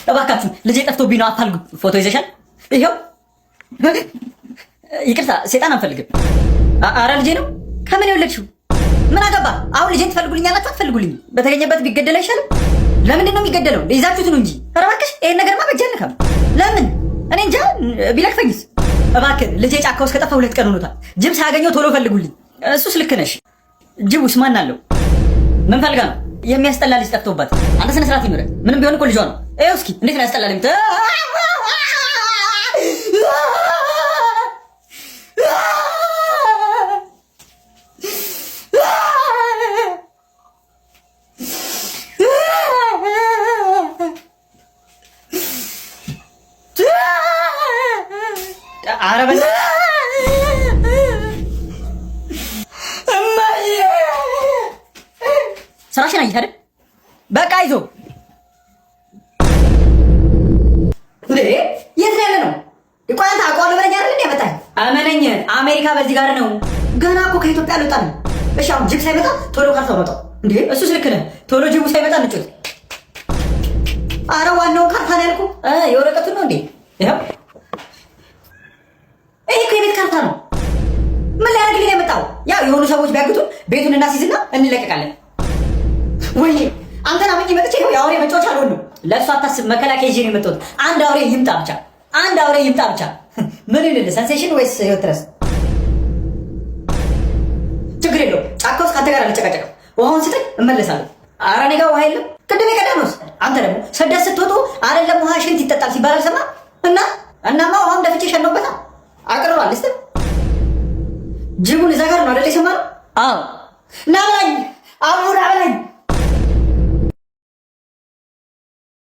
እባካችሁ ልጄ ጠፍቶብኝ ነው አፋልጉ። ፎቶ ይዘሻል? ይሄው። ይቅርታ ሴጣን አንፈልግም። አረ ልጄ ነው። ከምን የወለድሽው? ምን አገባ? አሁን ልጄን ትፈልጉልኛላችሁ አትፈልጉልኝ? በተገኘበት ቢገደል አይሻልም? ለምንድን ነው የሚገደለው? ይዛችሁት ነው እንጂ። ኧረ እባክሽ ይሄን ነገርማ በጀልከም። ለምን? እኔ እንጃ ቢለክፈኝስ? እባክህ ልጄ ጫካ ውስጥ ከጠፋ 2 ቀን ሆኖታል። ጅብ ሳያገኘው ቶሎ ፈልጉልኝ። እሱስ ልክ ነሽ። ጅቡስ ማን አለው? ምን ፈልጋ ነው? የሚያስጠላ ልጅ ጠፍቶባት። አንተ ስነ ስርዓት ይኑረ። ምንም ቢሆን እኮ ልጇ ነው። ይኸው እስኪ እንዴት ነው ያስጠላል? ኧረ በእናትህ ስራሽን አየህ አይደል? በቃ ይዞ የት ነው ያለ ነው? ቆይ አንተ አውቀዋለሁ በለኝ አይደል እንዴ? መጣህ አመነኝ። አሜሪካ በዚህ ጋር ነው። ገና እኮ ከኢትዮጵያ አልወጣም። እሺ አሁን ጅብ ሳይመጣ ቶሎ ካርታው መጣው እንዴ? እሱስ ልክ ነህ። ቶሎ ጅቡ ሳይመጣ እንጮት። ኧረ ዋናው ካርታ ነው ያልኩህ። የወረቀቱን ነው እንዴ? ይኸው ይሄ እኮ የቤት ካርታ ነው። ምን ሊያደርግልኝ ነው የመጣው? ያው የሆኑ ሰዎች ቢያግቱን ቤቱን እናስይዝና እንለቀቃለን። ወይ አንተን አመኝ መጥቼ ነው የአውሬ መጫወቻ አልሆንም። ለእሱ አታስብ። መከላከያ ይዤ ነው የመጣሁት። አንድ አውሬ ይምጣ ብቻ፣ አንድ አውሬ ይምጣ ብቻ። ምን ይልልህ? ሴንሴሽን ወይስ ህይወት ድረስ? ችግር የለውም። ጫካ ውስጥ ከአንተ ጋር አልጨቃጨቅም። ውሃውን ስጠኝ እመለሳለሁ። ኧረ እኔ ጋር ውሃ የለም። ቅድም የቀዳነውስ አንተ ደግሞ ስደት ስትወጡ አይደለም ውሃ ሽንት ይጠጣል ሲባል አልሰማህም? እናማ ውሃም ደፍቼ ሸነውበታ አቅርባል። እስቲ ጅቡን እዛ ጋር ነው አይደል የሰማነው? አዎ ና በላኝ፣ አሁን ና በላኝ።